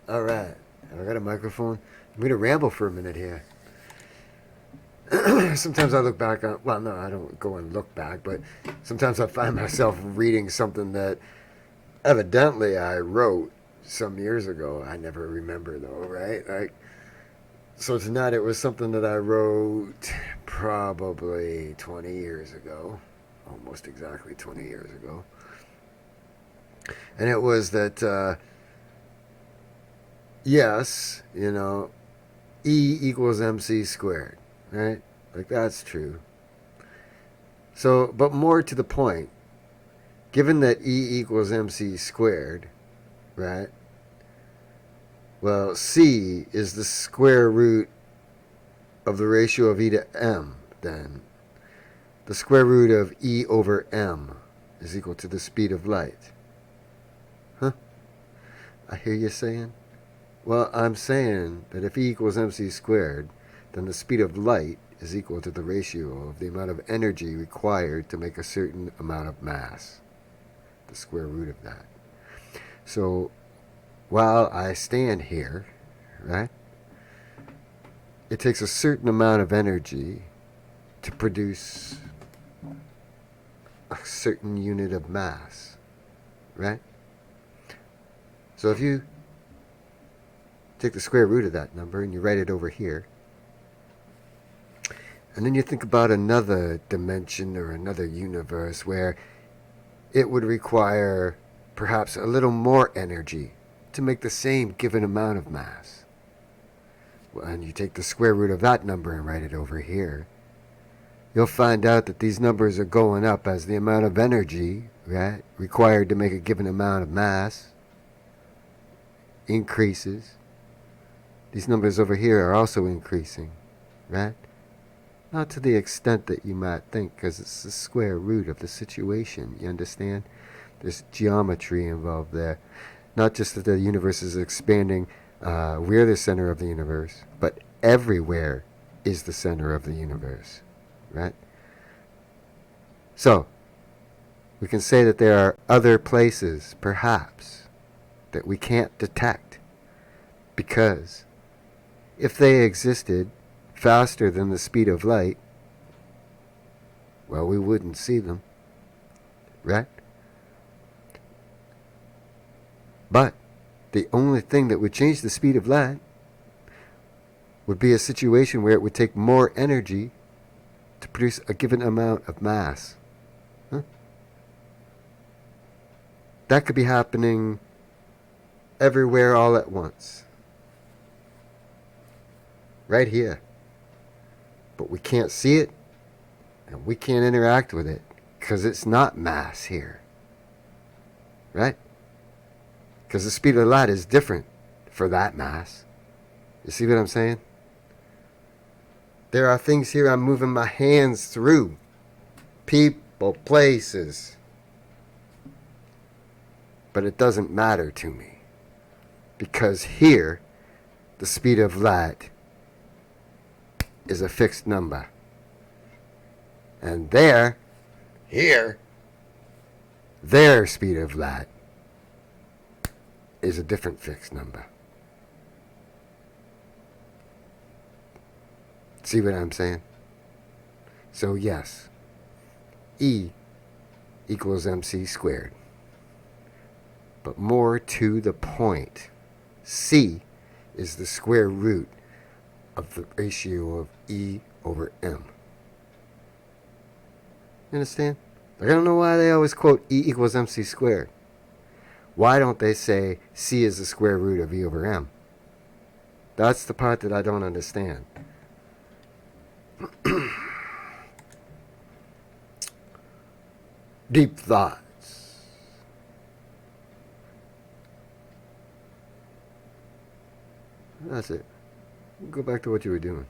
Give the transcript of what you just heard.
All right. I got a microphone. I'm going to ramble for a minute here. Sometimes I look back on, well, no, I don't go and look back, but sometimes I find myself reading something that evidently I wrote some years ago. I never remember though, right? So tonight it was something that I wrote probably 20 years ago, almost exactly 20 years ago. And it was that, yes, E equals MC squared, right? Like that's true. So, but more to the point, given that E equals MC squared, right? Well, C is the square root of the ratio of E to M, then. The square root of E over M is equal to the speed of light. Huh? I hear you saying? Well, I'm saying that if E equals MC squared, then the speed of light is equal to the ratio of the amount of energy required to make a certain amount of mass. The square root of that. So while I stand here, right, it takes a certain amount of energy to produce a certain unit of mass, right? So if you take the square root of that number and you write it over here, and then you think about another dimension or another universe where it would require perhaps a little more energy to make the same given amount of mass. Well, and you take the square root of that number and write it over here, you'll find out that these numbers are going up as the amount of energy, right, required to make a given amount of mass increases. These numbers over here are also increasing, right? Not to the extent that you might think, because it's the square root of the situation, you understand? There's geometry involved there. Not just that the universe is expanding, we're the center of the universe, but everywhere is the center of the universe, right? So, we can say that there are other places, perhaps, that we can't detect, because if they existed faster than the speed of light, well, we wouldn't see them, right? But the only thing that would change the speed of light would be a situation where it would take more energy to produce a given amount of mass. Huh? That could be happening everywhere all at once. Right here. But we can't see it and we can't interact with it because it's not mass here. Right? Because the speed of light is different for that mass. You see what I'm saying? There are things here I'm moving my hands through. People, places. But it doesn't matter to me. Because here, the speed of light is a fixed number. And here, their speed of light is a different fixed number. See what I'm saying? So yes, E equals MC squared. But more to the point, C is the square root of the ratio of E over M. You understand? Like, I don't know why they always quote E equals MC squared. Why don't they say C is the square root of E over M? That's the part that I don't understand. Deep thoughts. That's it. Go back to what you were doing.